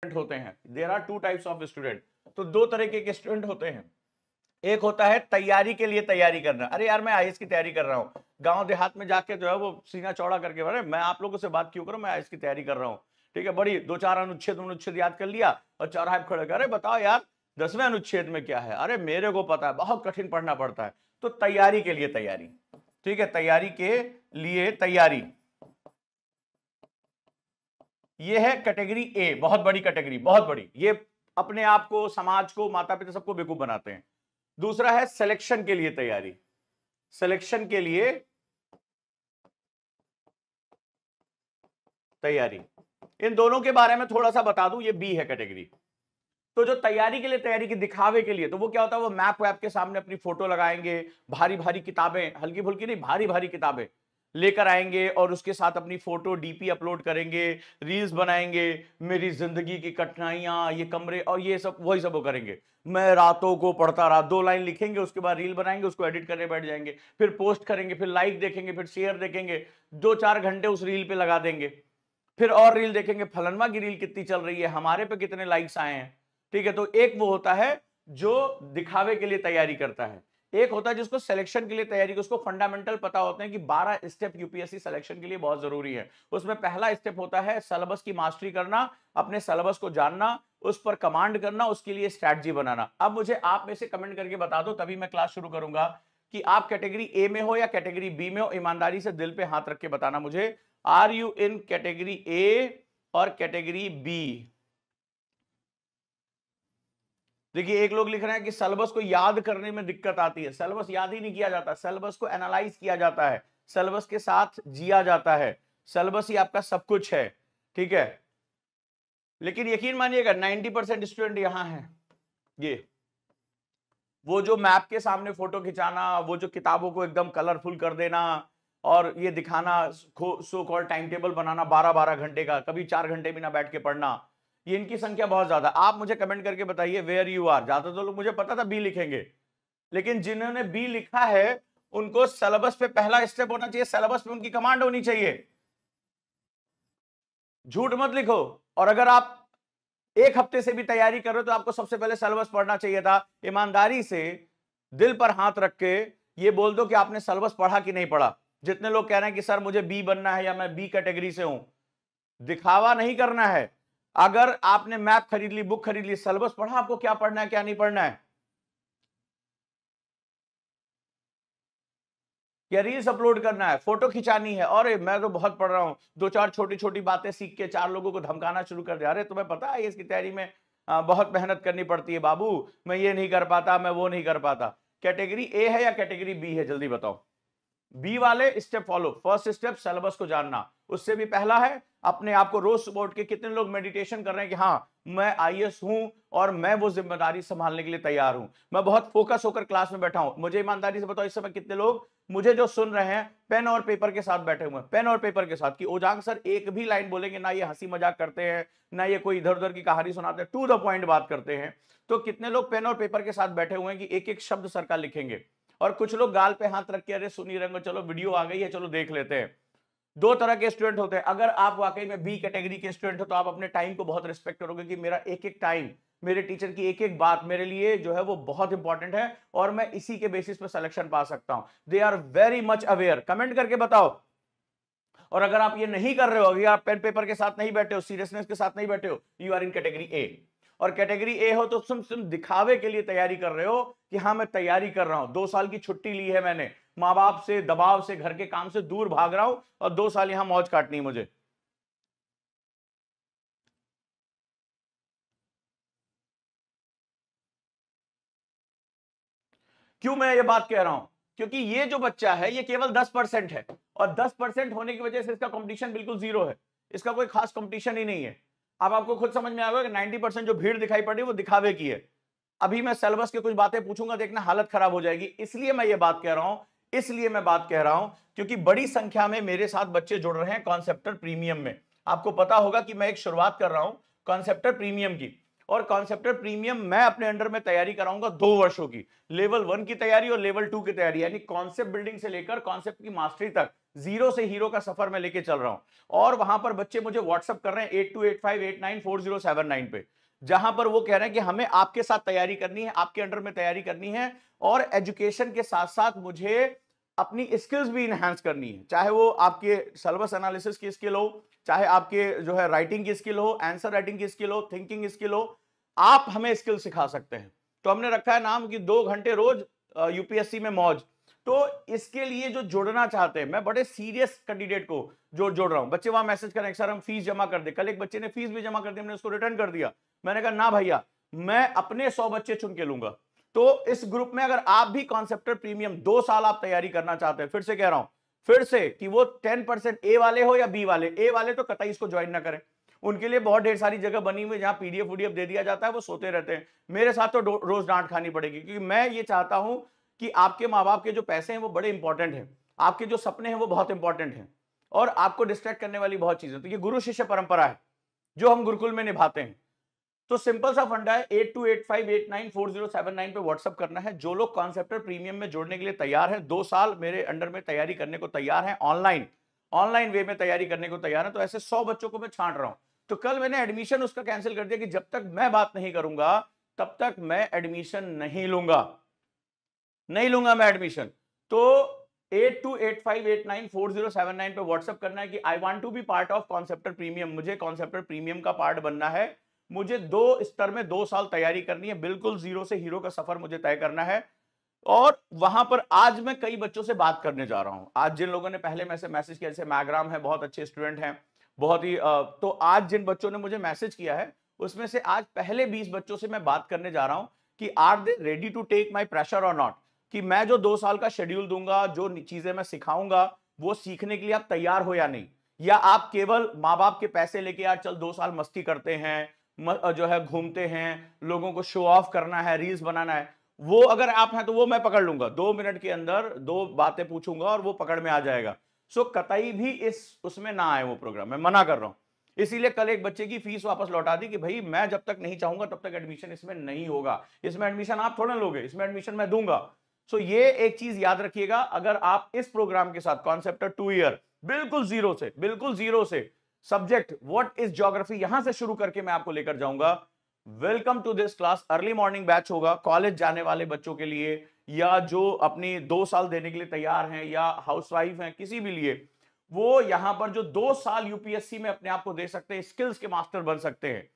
होते हैं, there are two types of student. तो दो तरीके के स्टूडेंट होते हैं। एक होता है तैयारी के लिए तैयारी करना, अरे यार मैं आईएएस की तैयारी कर रहा हूँ, गांव देहात में जाके जो है वो सीना चौड़ा करके, अरे मैं आप लोगों से बात क्यों करूं, मैं आईएएस की तैयारी कर रहा हूँ, ठीक है, बड़ी दो चार अनुच्छेद अनुच्छेद याद कर लिया और चौराहे पे खड़े कर, अरे बताओ यार 10वें अनुच्छेद में क्या है, अरे मेरे को पता है, बहुत कठिन पढ़ना पड़ता है। तो तैयारी के लिए तैयारी, ठीक है, तैयारी के लिए तैयारी, ये है कैटेगरी ए, बहुत बड़ी कैटेगरी, बहुत बड़ी, ये अपने आप को, समाज को, माता पिता सबको बेवकूफ बनाते हैं। दूसरा है सिलेक्शन के लिए तैयारी, सिलेक्शन के लिए तैयारी। इन दोनों के बारे में थोड़ा सा बता दूं, ये बी है कैटेगरी। तो जो तैयारी के लिए तैयारी की दिखावे के लिए, तो वो क्या होता है, वो मैप वैप के सामने अपनी फोटो लगाएंगे, भारी भारी किताबें, हल्की फुल्की नहीं, भारी भारी किताबें लेकर आएंगे और उसके साथ अपनी फोटो डीपी अपलोड करेंगे, रील्स बनाएंगे, मेरी जिंदगी की कठिनाइयां, ये कमरे और ये सब, वही सब वो करेंगे। मैं रातों को पढ़ता रहा, 2 लाइन लिखेंगे, उसके बाद रील बनाएंगे, उसको एडिट करने बैठ जाएंगे, फिर पोस्ट करेंगे, फिर लाइक देखेंगे, फिर शेयर देखेंगे, 2-4 घंटे उस रील पे लगा देंगे, फिर और रील देखेंगे, फलनवा की रील कितनी चल रही है, हमारे पे कितने लाइक्स आए हैं, ठीक है। तो एक वो होता है जो दिखावे के लिए तैयारी करता है, एक होता है जिसको सिलेक्शन के लिए तैयारी, उसको फंडामेंटल पता होते हैं कि 12 स्टेप यूपीएससी सिलेक्शन के लिए बहुत जरूरी है। उसमें पहला स्टेप होता है सिलेबस की मास्टरी करना, अपने सिलेबस को जानना, उस पर कमांड करना, उसके लिए स्ट्रैटेजी बनाना। अब मुझे आप में से कमेंट करके बता दो, तभी मैं क्लास शुरू करूंगा, कि आप कैटेगरी ए में हो या कैटेगरी बी में हो। ईमानदारी से दिल पे हाथ रख के बताना मुझे, are you in category A और कैटेगरी बी। देखिए एक लोग लिख रहे हैं कि सिलेबस को याद करने में दिक्कत आती है। सिलेबस याद ही नहीं किया जाता, सिलेबस को एनालाइज किया जाता है, सिलेबस के साथ जिया जाता है, सिलेबस ही आपका सब कुछ है, ठीक है। लेकिन यकीन मानिएगा 90% स्टूडेंट यहां हैं, ये वो जो मैप के सामने फोटो खिंचाना, वो जो किताबों को एकदम कलरफुल कर देना और ये दिखाना, सो कॉल टाइम टेबल बनाना 12-12 घंटे का, कभी 4 घंटे भी ना बैठ के पढ़ना, ये इनकी संख्या बहुत ज्यादा। आप मुझे कमेंट करके बताइए वेयर यू आर। ज्यादातर तो लोग, मुझे पता था बी लिखेंगे, लेकिन जिन्होंने बी लिखा है उनको सिलेबस पे पहला स्टेप होना चाहिए, सिलेबस पे उनकी कमांड होनी चाहिए, झूठ मत लिखो। और अगर आप 1 हफ्ते से भी तैयारी कर रहे हो तो आपको सबसे पहले सिलेबस पढ़ना चाहिए था। ईमानदारी से दिल पर हाथ रख के ये बोल दो कि आपने सिलेबस पढ़ा कि नहीं पढ़ा। जितने लोग कह रहे हैं कि सर मुझे बी बनना है या मैं बी कैटेगरी से हूं, दिखावा नहीं करना है। अगर आपने मैप खरीद ली, बुक खरीद ली, सिलेबस पढ़ा, आपको क्या पढ़ना है क्या नहीं पढ़ना है, या रील्स अपलोड करना है, फोटो खिंचानी है, और मैं तो बहुत पढ़ रहा हूं, 2-4 छोटी छोटी बातें सीख के 4 लोगों को धमकाना शुरू कर दिया, अरे तुम्हें पता है इसकी तैयारी में बहुत मेहनत करनी पड़ती है बाबू, मैं ये नहीं कर पाता, मैं वो नहीं कर पाता। कैटेगरी ए है या कैटेगरी बी है, जल्दी बताओ। बी वाले step follow, first step syllabus को जानना, उससे भी पहला है अपने आप को रोज सुबह उठ के, कितने लोग मेडिटेशन कर रहे हैं कि हाँ मैं आईएएस हूं और मैं वो जिम्मेदारी संभालने के लिए तैयार हूं, मैं बहुत फोकस होकर क्लास में बैठा हूं। मुझे ईमानदारी से बताओ इस समय कितने लोग मुझे जो सुन रहे हैं पेन और पेपर के साथ बैठे हुए हैं, पेन और पेपर के साथ, कि ओजांग सर एक भी लाइन बोलेंगे ना, ये हंसी मजाक करते हैं ना ये कोई इधर उधर की कहानी सुनाते हैं, टू द पॉइंट बात करते हैं। तो कितने लोग पेन और पेपर के साथ बैठे हुए हैं कि एक एक शब्द सर का लिखेंगे, और कुछ लोग गाल पे हाथ रख के, अरे सुनी रंगो, चलो वीडियो आ गई है चलो देख लेते हैं। दो तरह के स्टूडेंट होते हैं। अगर आप वाकई में बी कैटेगरी के स्टूडेंट हो तो आप अपने टाइम को बहुत रिस्पेक्ट करोगे कि मेरा एक एक टाइम, मेरे टीचर की एक एक बात मेरे लिए जो है वो बहुत इंपॉर्टेंट है और मैं इसी के बेसिस पे सिलेक्शन पा सकता हूं। They are very much aware, comment करके बताओ। और अगर आप ये नहीं कर रहे हो, अगर आप पेन पेपर के साथ नहीं बैठे हो, सीरियसनेस के साथ नहीं बैठे हो, you are in category A. और कैटेगरी ए हो तो तुम दिखावे के लिए तैयारी कर रहे हो कि हाँ मैं तैयारी कर रहा हूं, 2 साल की छुट्टी ली है मैंने, माँ बाप से, दबाव से, घर के काम से दूर भाग रहा हूं और 2 साल यहां मौज काटनी मुझे। क्यों मैं ये बात कह रहा हूं, क्योंकि ये जो बच्चा है ये केवल 10% है, और 10% होने की वजह से इसका कंपटीशन बिल्कुल जीरो है, इसका कोई खास कंपटीशन ही नहीं है। अब आपको खुद समझ में आएगा कि 90% जो भीड़ दिखाई पड़ रही है वो दिखावे की है। अभी मैं सिलेबस की कुछ बातें पूछूंगा, देखना हालत खराब हो जाएगी। इसलिए मैं ये बात कह रहा हूं, इसलिए मैं बात कह रहा हूं क्योंकि बड़ी संख्या में मेरे साथ बच्चे जुड़ रहे हैं कॉन्सेप्टर प्रीमियम में। आपको पता होगा कि मैं एक शुरुआत कर रहा हूं कॉन्सेप्टर प्रीमियम की, और कॉन्सेप्टर प्रीमियम मैं अपने अंडर में तैयारी कराऊंगा 2 वर्षों की, लेवल 1 की तैयारी और लेवल 2 की तैयारी, यानी कॉन्सेप्ट बिल्डिंग से लेकर कॉन्सेप्ट की मास्टरी तक जीरो से हीरो का सफर मैं लेके चल रहा हूं। और वहां पर बच्चे मुझे व्हाट्सअप कर रहे हैं 8285894079 पे, जहां पर वो कह रहे हैं कि हमें आपके साथ तैयारी करनी है, आपके अंडर में तैयारी करनी है, और एजुकेशन के साथ साथ मुझे अपनी स्किल्स भी इनहेंस करनी है, चाहे वो आपके सिलेबस एनालिसिस की स्किल हो, चाहे आपके जो है राइटिंग की स्किल हो, आंसर राइटिंग की स्किल हो, थिंकिंग स्किल हो, आप हमें स्किल सिखा सकते हैं। तो हमने रखा है नाम कि 2 घंटे रोज यूपीएससी में मौज। तो इसके लिए जो जुड़ना चाहते हैं, मैं बड़े सीरियस कैंडिडेट को जोड़ रहा हूं। बच्चे वहां मैसेज करें सर हम फीस जमा कर दे, कल एक बच्चे ने फीस भी जमा कर दी, हमने उसको रिटर्न कर दिया। मैंने कहा ना भैया, मैं अपने 100 बच्चे चुन के लूंगा। तो इस ग्रुप में अगर आप भी कॉन्सेप्टर प्रीमियम 2 साल आप तैयारी करना चाहते हैं, फिर से कह रहा हूं, फिर से कि वो 10% ए वाले हो या बी वाले, ए वाले तो कतई इसको ज्वाइन ना करें, उनके लिए बहुत ढेर सारी जगह बनी हुई जहां पीडीएफ वीडीएफ दे दिया जाता है, वो सोते रहते हैं। मेरे साथ तो रोज डांट खानी पड़ेगी, क्योंकि मैं ये चाहता हूं कि आपके माँ बाप के जो पैसे हैं वो बड़े इंपॉर्टेंट हैं, आपके जो सपने हैं वो बहुत इंपॉर्टेंट हैं, और आपको डिस्ट्रैक्ट करने वाली बहुत चीजें, तो ये गुरु शिष्य परंपरा है जो हम गुरुकुल में निभाते हैं। तो सिंपल सा फंडा है, 8285894079 पे व्हाट्सअप करना है। जो लोग कॉन्सेप्टर प्रीमियम में जोड़ने के लिए तैयार हैं, 2 साल मेरे अंडर में तैयारी करने को तैयार हैं, ऑनलाइन वे में तैयारी करने को तैयार है, तो ऐसे 100 बच्चों को मैं छांट रहा हूं। तो कल मैंने एडमिशन उसका कैंसिल कर दिया कि जब तक मैं बात नहीं करूंगा तब तक मैं एडमिशन नहीं लूंगा मैं एडमिशन। तो 8285894079 पे व्हाट्सएप करना है कि I want to be part of Conceptor premium, मुझे कॉन्सेप्टर प्रीमियम का पार्ट बनना है, मुझे 2 स्तर में 2 साल तैयारी करनी है, बिल्कुल जीरो से हीरो का सफर मुझे तय करना है। और वहां पर आज मैं कई बच्चों से बात करने जा रहा हूं। आज जिन लोगों ने पहले में से मैसेज किया, जैसे मैग्राम है, बहुत अच्छे स्टूडेंट हैं, बहुत ही तो आज जिन बच्चों ने मुझे मैसेज किया है उसमें से आज पहले 20 बच्चों से मैं बात करने जा रहा हूं कि are they ready to take my pressure और नॉट, कि मैं जो 2 साल का शेड्यूल दूंगा, जो चीजें मैं सिखाऊंगा, वो सीखने के लिए आप तैयार हो या नहीं, या आप केवल माँ बाप के पैसे लेके यार चल 2 साल मस्ती करते हैं, जो है घूमते हैं, लोगों को शो ऑफ करना है, रील्स बनाना है। वो अगर आप हैं तो वो मैं पकड़ लूंगा, 2 मिनट के अंदर 2 बातें पूछूंगा और वो पकड़ में आ जाएगा। सो कतई भी उसमें ना आए वो प्रोग्राम, मैं मना कर रहा हूं। इसीलिए कल एक बच्चे की फीस वापस लौटा दी कि भाई मैं जब तक नहीं चाहूंगा तब तक एडमिशन इसमें नहीं होगा, इसमें एडमिशन आप थोड़ा लोगे, इसमें एडमिशन मैं दूंगा। सो ये एक चीज याद रखिएगा, अगर आप इस प्रोग्राम के साथ कॉन्सेप्टर 2 ईयर बिल्कुल जीरो से सब्जेक्ट व्हाट इज ज्योग्राफी यहां से शुरू करके मैं आपको लेकर जाऊंगा। Welcome to this class. Early morning batch होगा कॉलेज जाने वाले बच्चों के लिए, या जो अपनी 2 साल देने के लिए तैयार हैं, या हाउसवाइफ हैं, किसी भी लिए, वो यहां पर जो 2 साल यूपीएससी में अपने आप को दे सकते हैं, स्किल्स के मास्टर बन सकते हैं,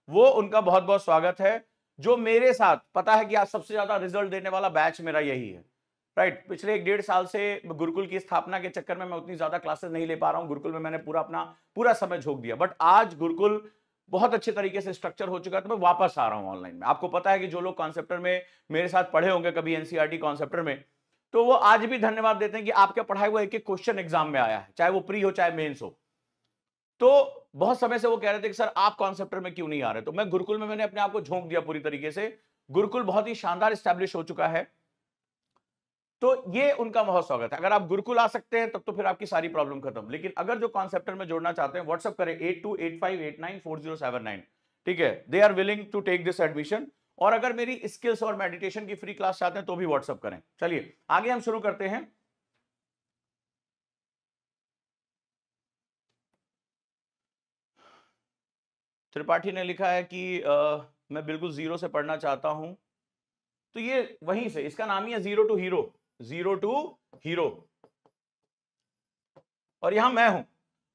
वो उनका बहुत बहुत स्वागत है। जो मेरे साथ पता है कि आज सबसे ज्यादा रिजल्ट देने वाला बैच मेरा यही है, राइट। पिछले 1-1.5 साल से गुरुकुल की स्थापना के चक्कर में मैं उतनी ज्यादा क्लासेस नहीं ले पा रहा हूं, गुरुकुल में मैंने पूरा समय झोंक दिया, बट आज गुरुकुल बहुत अच्छे तरीके से स्ट्रक्चर हो चुका है, तो मैं वापस आ रहा हूं ऑनलाइन में। आपको पता है कि जो लोग कॉन्सेप्टर में मेरे साथ पढ़े होंगे कभी एनसीईआरटी कॉन्सेप्टर में, तो वो आज भी धन्यवाद देते हैं कि आपका पढ़ाई हुआ एक एक क्वेश्चन एग्जाम में आया है, चाहे वो प्री हो चाहे मेंस हो। तो बहुत समय से वो कह रहे थे कि सर आप कॉन्सेप्टर में क्यों नहीं आ रहे, तो मैं गुरुकुल में मैंने अपने आप को झोंक दिया पूरी तरीके से। गुरुकुल बहुत ही शानदार स्टैब्लिश हो चुका है, तो ये उनका बहुत स्वागत है। अगर आप गुरुकुल आ सकते हैं तब तो फिर आपकी सारी प्रॉब्लम खत्म, लेकिन अगर जो कॉन्सेप्टर में जोड़ना चाहते हैं व्हाट्सएप करें 8285894079, ठीक है, they are willing to take this admission. और अगर मेरी स्किल्स और मेडिटेशन की फ्री क्लास चाहते हैं तो भी व्हाट्सएप करें। चलिए आगे हम शुरू करते हैं। त्रिपाठी ने लिखा है कि मैं बिल्कुल जीरो से पढ़ना चाहता हूं, तो ये वहीं से, इसका नाम ही है जीरो टू हीरो। और यहां मैं हूं,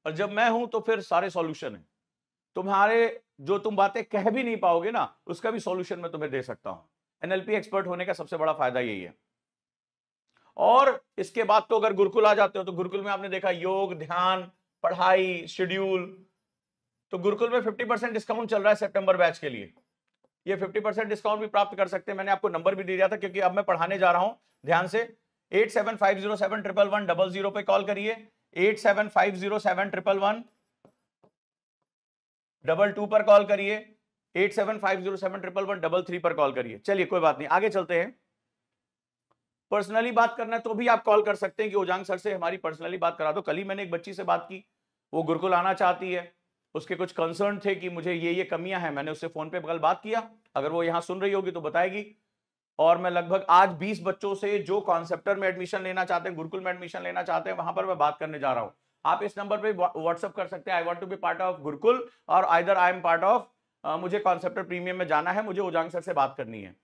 और जब मैं हूं तो फिर सारे सॉल्यूशन है। तुम्हारे जो तुम बातें कह भी नहीं पाओगे ना, उसका भी सॉल्यूशन मैं तुम्हें दे सकता हूं। एनएलपी एक्सपर्ट होने का सबसे बड़ा फायदा यही है। और इसके बाद तो अगर गुरुकुल आ जाते हो तो गुरुकुल में आपने देखा योग, ध्यान, पढ़ाई, शेड्यूल। तो गुरुकुल में 50% डिस्काउंट चल रहा है सितंबर बैच के लिए, ये 50% डिस्काउंट भी प्राप्त कर सकते हैं। मैंने आपको नंबर भी दे दिया था, क्योंकि अब मैं पढ़ाने जा रहा हूं, ध्यान से। 8750711100 पे कॉल करिए, 8750711122 पर कॉल करिए, 8750711133 पर कॉल करिए। चलिए कोई बात नहीं, आगे चलते हैं। पर्सनली बात करना है तो भी आप कॉल कर सकते हैं कि ओजांग सर से हमारी पर्सनली बात करा दो। कल ही मैंने एक बच्ची से बात की, वो गुरुकुल आना चाहती है, उसके कुछ कंसर्न थे कि मुझे ये कमियां हैं। मैंने उससे फोन पे कल बात किया, अगर वो यहां सुन रही होगी तो बताएगी। और मैं लगभग आज 20 बच्चों से जो कॉन्सेप्टर में एडमिशन लेना चाहते हैं, गुरुकुल में एडमिशन लेना चाहते हैं, वहां पर मैं बात करने जा रहा हूं। आप इस नंबर पे व्हाट्सअप कर सकते हैं, I want to be part of Gurukul, और either I am part of, मुझे कॉन्सेप्टर प्रीमियम में जाना है, मुझे उजांग सर से बात करनी है।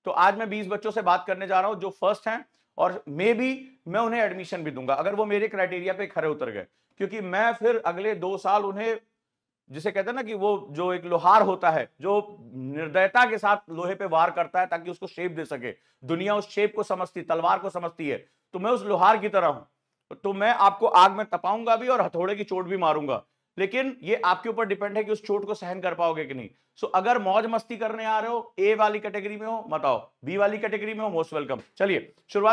तो आज मैं 20 बच्चों से बात करने जा रहा हूं जो फर्स्ट हैं, और मे बी मैं उन्हें एडमिशन भी दूंगा अगर वो मेरे क्राइटेरिया पे खरे उतर गए, क्योंकि मैं फिर अगले 2 साल उन्हें, जिसे कहते हैं ना कि वो जो एक लोहार होता है जो निर्दयता के साथ लोहे पे वार करता है ताकि उसको शेप दे सके, दुनिया उस शेप को समझती, तलवार को समझती है, तो मैं उस लोहार की तरह हूं। तो मैं आपको आग में तपाऊंगा भी और हथौड़े की चोट भी मारूंगा, लेकिन ये आपके ऊपर डिपेंड है कि उस चोट को सहन कर पाओगे कि नहीं। सो अगर मौज मस्ती करने आ रहे हो, ए वाली कैटेगरी में हो मत आओ, बी वाली कैटेगरी में हो मोस्ट वेलकम। चलिए शुरुआत